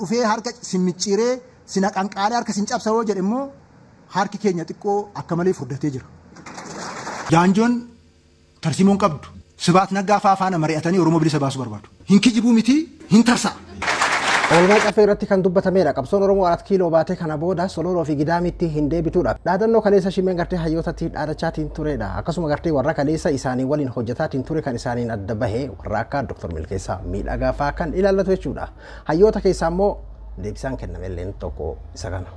Ufee harka simmichiree sina qanqaalee harka sin cabsaroo jedhe immoo harki keenya xiqqoo akka malee furdatee jira. Jaanjoon tarsiimoon qabdu Sibaat Naggaa faana mari'atanii Oromoo bilisa baasuu barbaadu. Hin kijibuu miti hin tarsaa. Oolmaa caffee irratti kan dubbatameedha. Qabsoon Oromoo 4 kiiloo baatee kana booda Sololoo fi Gidaamitti hin deebituudha. Dhaadannoo kaleessa Shimeen gartee hayyootatti dhaadachaatiin tureedha. Akkasuma gartee warra kaleessa isaanii waliin hojjetaatiin ture kan isaaniin adda bahee warra akka Dr. Milkeessaa miidhagaa fa'aa kan ilaallatu jechuudha. Hayyoota keessaa immoo deebisaan kennameelleen tokko isa kana.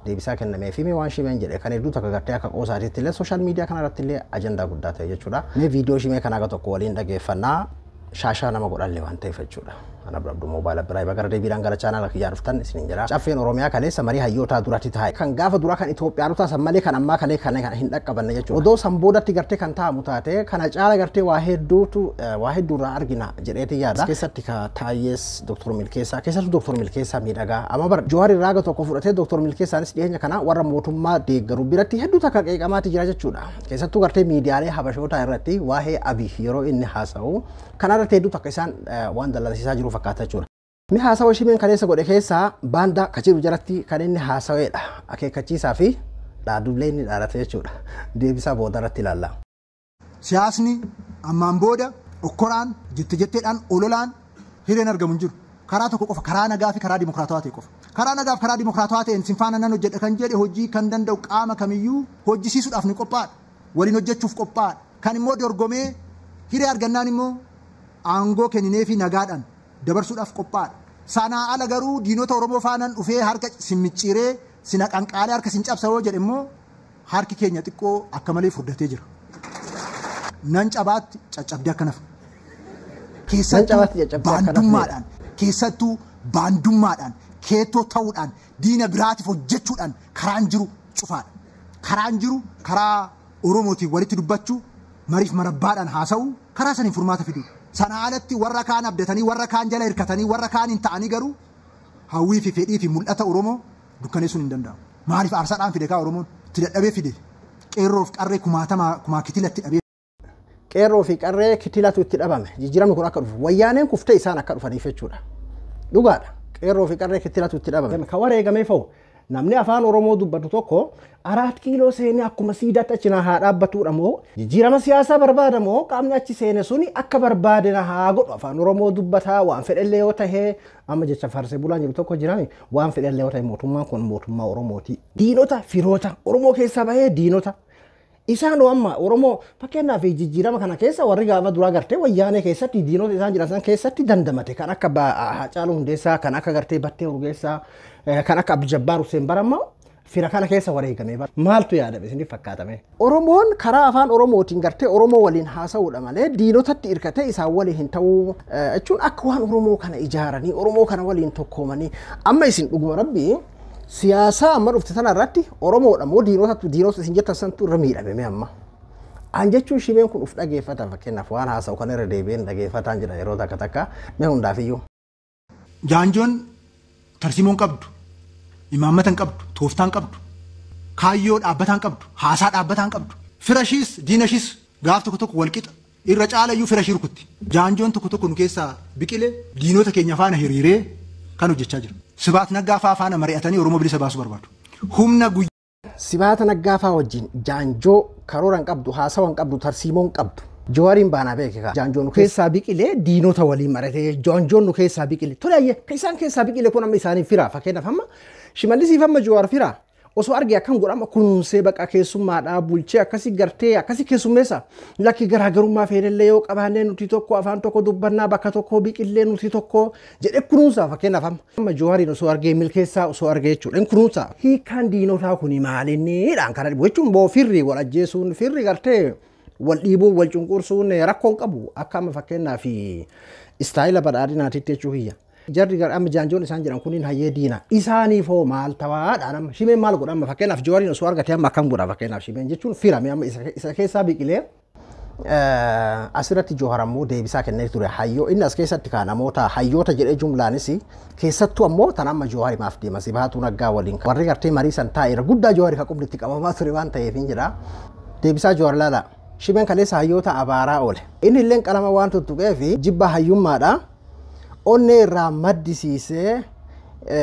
Deebisaa kennamee fi waan Shimeen jedhe kan hedduu takka gartee akka qoosaatiitti illee sooshaal miidiyaa kanarratti illee ajandaa guddaa ta'e jechuudha. Mee viidiyoo Shimee kanaa akka tokko waliin dhageeffannaa shaashaa nama godhallee waan ta'eef jechuudha. Ana Abduu Moobaala biraa bagara deebiidhaan gara chaanala kiyyaa dhuftan isin jira. Caffeen Oromiyaa kaleessa marii hayyootaa duratti taa'e. Kan gaafa duraa kan Itoophiyaanota san malee kan ammaa kan hin dhaqqabanne jechuudha. Odoo san boodatti gartee kan taa'amu taate kana caala gartee waa hedduurraa argina jedheeti yaada. Keessatti ka taa'ees Dr. Milkeessaa keessattuu Dr. Milkeessaa miidhagaa amma bar Johaar irraa tokko fudhatee Dr. Milkeessaanis dhiyeenya kana warra mootummaa deeggaru biratti hedduu takka qeeqamaati jira jechuudha. Keessattuu gartee miidiyaalee habashootaa irratti waa'ee Abiy yeroo inni haasa'u kanarratti hedduu takka isaan waan dallansiisaa jiru fakkaata jechuudha. Mi haasawa Shimeen kaleessa godhe keessaa baandaa kajiru jalatti kan inni haasaweedha. Akeekkachiisaa fi dhaadullee inni dhaadate jechuudha. Deebisaa booda irratti ilaalla. Siyaasni ammaan booda okkoraan jetteedhaan ololaan hireen argamu hin jiru. Karaa tokko qofa karaa nagaa fi karaa dimokiraatawaa ta'e qofa. Karaa nagaa fi karaa dimokiraatawaa ta'een sinfaana nan hojjedha kan jedhe hojii kan danda'u qaama kamiyyuu hojjisiisuudhaaf ni qophaadha. Waliin hojjechuuf qophaadha. Kan immoo dorgomee hiree argannaan immoo aangoo kenninee fi nagaadhaan dabarsuudhaaf qophaadha. Sanaa ala garuu diinota Oromoo faanaan dhufee harka simmichiree sina qanqaalee harka sin cabsaroo jedhe immoo harki keenya xiqqoo akka malee furdatee jira. Nan cabaatti caccabdee akka nafa. Keessattuu baandummaadhaan keettoo ta'uudhaan diina biraatiif hojjechuudhaan karaan jiru cufaadha. Karaan jiru karaa Oromootiin walitti dubbachuu mariif marabbaadhaan haasa'uu karaa saniin furmaata fiduu. Sana alatti warra kaan abdatanii warra kaan jala hirkatanii warra kaan hin ta'anii garuu hawwii fi fedhii fi mul'ata Oromoo dukkaneessuun hin danda'amu. Maaliif aarsaadhaan fide kaa Oromoon itti dadhabee fide qeerroof qarree kumaa kitilatti dhabee. Qeerroo fi qarree kitilatu itti dhabame jijjiiramni kun akka dhufu wayyaaneen kuftee isaan akka dhufaniif jechuudha. Dhugaadha. Qeerroo fi qarree kitilatu itti dhabame. Kan wareegamee fa'u namni afaan Oromoo dubbatu tokko 4 kiiloo seenee akkuma siidaatti achi na haa dhaabbatuudha moo jijjiirama siyaasaa barbaada moo qaamni achi seene suni akka barbaade na haa godhu afaan Oromoo dubbataa waan fedhellee yoo ta'e amma jecha farsee bulaan jiru tokko jirami waan fedhellee yoo ta'e mootummaan kun mootummaa Oromooti. Diinota firoota Oromoo keessaa bahee diinota isaan amma Oromoo fakkeenyaaf jijjiirama kana keessa warri gaafa duraa gartee wayyaanee keessatti diinota isaan jiran san keessatti dandamate kan akka Haacaaluu Hundeessaa kan akka gartee Battee Urgeessaa kan akka Abduu Jabbaar Hussein Barammaa fira kana keessa wareegamee maaltu yaadame isiniif fakkaatame. Oromoon karaa afaan Oromootiin gartee Oromoo waliin haasa'uudha malee diinotatti hirkatee isaan waliin hin ta'uu jechuun akka waan Oromoo kana ijaaranii Oromoo kana waliin tokkoomanii amma isin dhuguma rabbii siyaasa amma dhufte sana irratti Oromoodha moo diinota isin jettan santu irra miidhame amma. An jechuun Shimeen kun uf dhageeffata fakkeenyaaf waan haasa'u kana irra deebi'een dhageeffataan jira yeroo takka mee hundaafiyyuu. Jaanjoon tarsiimoon qabdu. Imaammatan qabdu, tooftaan qabdu, kaayyoo dhaabbataan qabdu, haasaa dhaabbataan qabdu. Firashiis, diinashiis gaaf tokko walqixa irra caalayyuu firashii rukutti. Jaanjoon tokko nu keessaa biqilee diinota keenya faana hiriiree kan hojjechaa jira. Sibaat Naggaa faana mari'atanii Oromoo bilisa baasuu barbaadu. Humna guyyaa. Sibaat Naggaa wajjin jaanjoo karooran qabdu, haasawaan qabdu, tarsiimoon qabdu. Johaariin baanaa beekika. Jaanjoon nu keessaa biqilee diinota waliin maratee jaanjoon nu keessaa biqilee. Tolaayyee kan isaan keessaa biqilee kun amma isaanii firaa fakkeenyaaf amma Shimallisiif amma Johaar firaa osoo argee akkam godhama kunuunsee baqa keessummaadhaa bulchee akkasii gartee akkasii keessummeessa lakki garaagarummaa fedhellee yoo qabaannee nuti tokko afaan tokko dubbannaa bakka tokko biqilee nuti tokko jedhee kunuunsaa fakkeenyaaf amma Johaariin osoo argee Milkeessaa osoo argee jechuudha kunuunsaa. Hiikaan diinotaa kuni maalinniidhaan kana dhibu jechuun boo firri wal ajjeesuun firri gartee wal dhiibuun wal cunqursuun rakkoon qabu akka amma fakkeenyaaf istaayila badhaadhinaatiitti jechuu hiyya. Jarri amma jaanjoon isaan jedhan kuniin hayyee diina isaaniif hoo maal tawaadhaan amma Shimeen maal godha amma fakkeenyaaf Johaariin osoo argate amma akkam godha fakkeenyaaf Shimeen jechuun firame amma isa keessaa biqilee asirratti Johaar ammoo deebisaa kennee ture hayyoo inni as keessatti kaa namoota hayyoota jedhee jumlaanis keessattuu ammoo tan amma Johaar maaf deema Sibaatuu Naggaa waliin warri gartee marii san taa'eera guddaa Johaar ka qubnitti qabamaa ture waan ta'eef hin jedha deebisaa Johaar laala Shimeen kaleessa hayyoota abaaraa oole inni illee qalama waan tuttuqee fi jibba hayyummaadha. Onne irraa maddisiisee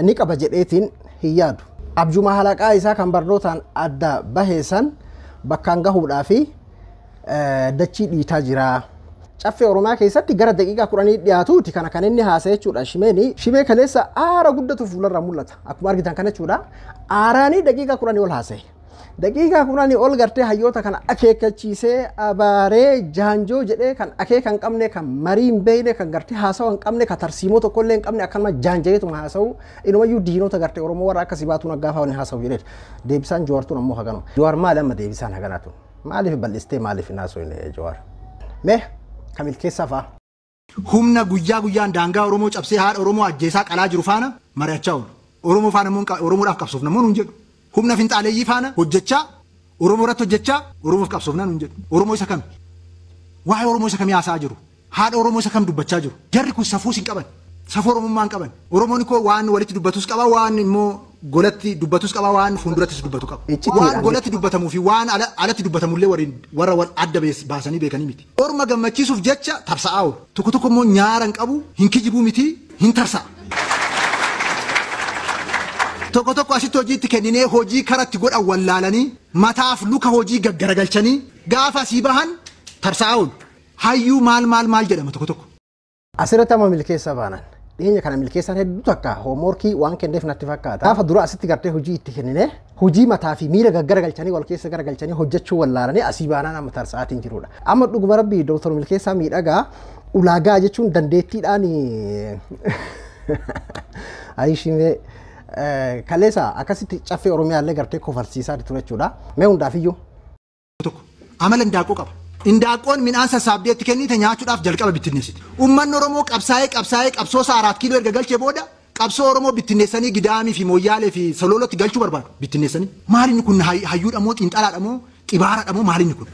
ni qaba jedheetiin hin yaadu. Abjuma halaqaa isaa kan barnootaan adda baheessan bakkaan gahuudhaa fi dachii dhiitaa jira. Caffee Oromiyaa keessatti gara daqiiqaa 10 dhiyaatuuti kana kan inni haasa'e jechuudha. Shimee kaleessa aara guddatu fuularraa mul'ata. Akkuma argitan kana jechuudha. Aaraanii daqiiqaa 10 ol haasa'e. Daqiiqaa 10 ol gartee hayyoota kana akeekkachiisee abaaree jaanjoo jedhee kan akeeka hin qabne kan marii hin beekne kan gartee haasawaa hin qabne kan tarsiimoo tokkollee hin qabne akkanuma jaanjayeetuma haasa'u inumayyuu diinota gartee Oromoo warra akkasii baatu naggaafa waliin haasa'u jedheeti. Deebisaan Jawaartuun ammoo haganu. Jawaar maali amma deebisaan haganaatu? Maaliif bal'istee maaliif hin haasa'u Jawaar? Mee Kamil keessa fa'a. Humna guyyaa guyyaan daangaa Oromoo cabsee haadha Oromoo ajjeesaa qalaa jiru faana mari'achaa oolu. Oromoo faana immoo Oromoodhaaf qabsoof namoonni hin jedhu. Humna finxaaleeyyii faana hojjechaa Oromoo irratti hojjechaa Oromoof qabsoofnaan hin jedhu. Oromoo isa kam? Waa'ee Oromoo isa kamii haasa'aa jiru? Haadha Oromoo isa kam dubbachaa jiru? Jarri kun safuus hin qaban. Safuu Oromummaa hin qaban. Oromoon koo waan walitti dubbatus qaba waan immoo golatti dubbatus qaba waan fuuldurattis dubbatu qaba. Waan golatti dubbatamuu fi waan alatti dubbatamullee warra adda baasanii beekanii miti. Orma gammachiisuuf jecha tarsa'aa oolu. Tokko tokko immoo nyaara hin qabu hin kijibuu miti hin tarsa'a. Tokko tokko asitti hojiitti kenninee hojii karatti godhan wallaalanii mataaf luka hojii gaggaragalchanii gaafa asii bahan tarsa'aa oolu. Hayyuu maal jedhama tokko tokko. Asirratti amma milkeessa baanan. Dhiyeenya kana milkeessaan hedduu takka hoomworkii waan kenneef natti fakkaata. Gaafa dura asitti gartee hojii itti kennine hojii mataa fi miira gaggaragalchanii wal keessa garagalchanii hojjechuu wallaalanii asii baanaan amma tarsa'aatiin jirudha. Amma dhuguma rabbii Dr. Milkeessaa miidhagaa ulaagaa jechuun dandeettiidhaan ayishimee kaleessa akkasitti caffee Oromiyaa illee gartee kofarsiisaa ture jechuudha. Mee hundaafiyyuu. Amala hindaaqoo qaba. Indaaqoon midhaan sassaabdeetti kennite nyaachuudhaaf jalqaba bittinneessiti. Uummanni Oromoo qabsaa'ee qabsoo 4 kiiloo erga galchee booda qabsoo Oromoo bittinneessanii Gidaamii fi Mooyyaalee fi Sololotti galchuu barbaadu bittinneessanii. Maalinni kun hayyuudha moo xiinxalaadha moo xibaaraadha moo maalinni kun?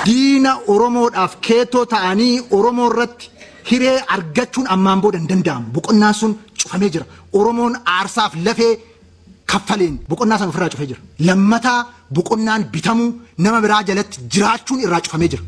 Diina Oromoodhaaf keetoo ta'anii Oromoo irratti hiree argachuun ammaan booda hin danda'amu. Boqonnaan sun cufamee jira. Oromoon aarsaaf lafee kaffaleen boqonnaa san ofirraa cufee jira. Lammataa boqonnaan bitamuu nama biraa jalatti jiraachuun irraa cufamee jira.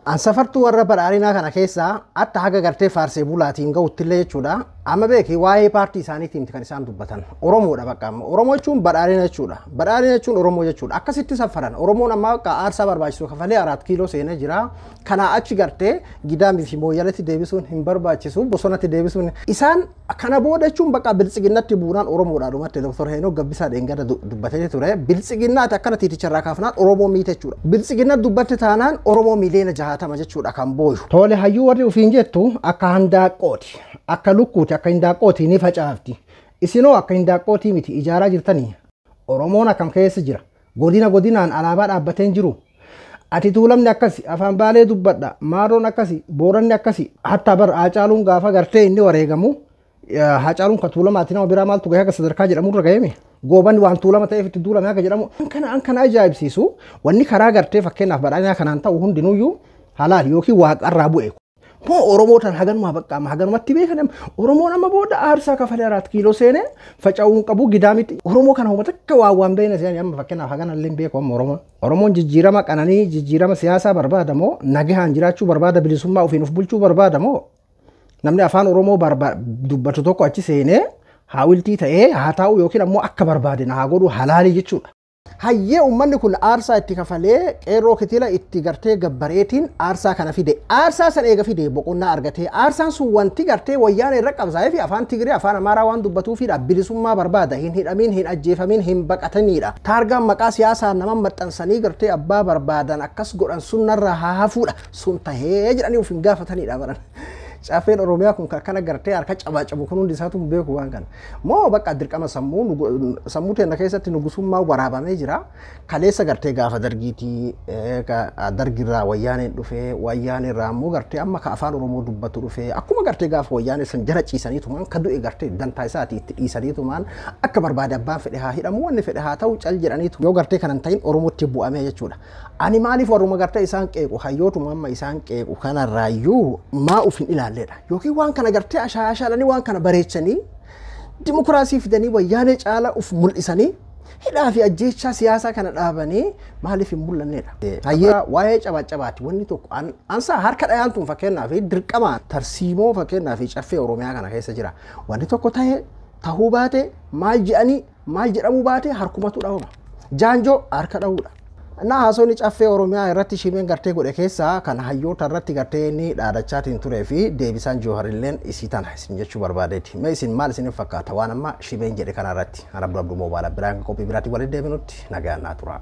An safartuu warra badhaadhinaa kana keessaa akka haga gartee faarsee bulaatiin ga'uttillee jechuudha. Amma beeki waa'ee paartii isaaniitiin kan isaan dubbatan. Oromoodha bakka amma. Oromoo jechuun badhaadhina jechuudha. Badhaadhina jechuun Oromoo jechuudha. Akkasitti safaran. Oromoon amma aarsaa barbaachisu kafalee 4 kiiloo seenee jira. Kana achi gartee Gidaamii fi Mooyyaleetti deebisuun hin barbaachisu. Bosonatti deebisuun isaan kana booda jechuun bakka biltsiginnatti buunaan Oromoodha dhumatti Dr. Heenok Gabbisaa Dheengada dubbatee ture. Biltsiginnaatti akkana tiiticharraa kaafnaan Oromoo miite jechuudha. Biltsiginna dubbatti taanaan Oromoo miliyoona 60 jechuudha kan booyu. Tole hayyuu warri ufiin jettu akka handaaqqooti. Akka lukkuuti akka hindaaqootii ni facaafti. Isinoo akka hindaaqootii miti ijaaraa jirtanii. Oromoon akkam keessa jira. Godinaan alaabaa dhaabbatee hin jiru. Ati tuulamni akkasi afaan baalee dubbadha. Maaroon akkasi booranni akkasi hatta bar Haacaaluun gaafa gartee inni wareegamu. Haacaaluun kan tuulamaatti nama biraa maaltu gahee akka sadarkaa jedhamurra gaheme. Goobanni waan tuulama ta'eef itti tuulame akka jedhamu. Kana ajaa'ibsiisu wanni karaa gartee fakkeenyaaf badhaadhinaa kanaan ta'u hundinuyyuu halaal yookiin waaqarraa bu'e. Oromoo tan haganuma bakka amma haganumatti beekan Oromoon amma booda aarsaa kafalee 4 kiiloo seenee faca'uun qabu Gidaamitti Oromoo kana uummata akka waan beena isaanii amma fakkeenyaaf haganallee beeku amma Oromoon jijjiirama qananii jijjiirama siyaasaa barbaadamoo nagahaan jiraachuu barbaada bilisummaa ofiin of bulchuu barbaadamoo namni afaan Oromoo dubbatu tokko achi seenee haawiltii ta'ee haa taa'u yookiin ammoo akka barbaade na haa godhu halaalii jechuudha. Hayyee uummanni kun aarsaa itti kafalee qeerroo kitila itti gartee gabbareetiin aarsaa kana fide. Aarsaa san eega fide boqonnaa argatee aarsaan sun wanti gartee wayyaana irra qabsaa'ee fi afaan Tigree afaan Amaaraa waan dubbatuu fi bilisummaa barbaada hin hidhamiin hin ajjeefamiin hin baqatanidha. Taargaan maqaa siyaasaa nama maxxansanii gartee abbaa barbaadan akkas godhan sunnarraa haa hafuudha. Sun tahee jedhanii of hin gaafatanidha baran. Caffeen Oromiyaa kun kana gartee harka cabacabu kun hundi isaatu beeku waan kana. Moo bakka dirqama sammuu teenya keessatti nugusummaa waraabamee jira. Kaleessa gartee gaafa dargiitii dargirraa wayyaaneen dhufee wayyaanirraa immoo gartee amma ka afaan Oromoo dubbatu dhufee akkuma gartee gaafa wayyaanee san jara ciisaniitumaan ka du'e gartee dantaa isaatii itti dhiisaniitumaan akka barbaade abbaan fedhe haa hidhamu wanni fedhe haa ta'u cal jedhaniitu yoo gartee kanan ta'in Oromootti bu'amee jechuudha. Ani maaliif warruma gartee isaan qeequ hayyootuma amma isaan qeequ kanarraayyuu maa uf hin ilaalledha yookiin waan kana gartee ashaashaalanii waan kana bareechanii dimokiraasii fidanii wayyaanee caala uf mul'isanii hidhaa fi ajjeechaa siyaasaa kana dhaabanii maaliif hin mul'annedha. Hayyee waa'ee cabacabaati wanni tokko ansaa harka dhayaantuun fakkeenyaa fi dirqamaan tarsiimoo fakkeenyaa fi caffee Oromiyaa kana keessa jira. Wanni tokko tahuu baate maal jedhanii maal jedhamu baate harkumatu dhawama. Jaanjoo harka dhawuudha. Na haasonni caffee Oromiyaa irratti shimeen gartee godhe keessaa kan hayyoota irratti gartee inni dhaadachaatiin turee fi deebisaan Jooharilleen isii tana isin jechuu barbaadeeti. Mee isin maal isin fakkaata waan amma shimeen jedhe kana irratti Abduu Mobaala biraan qophii biraatti waliin deebinutti nagaan naa tura.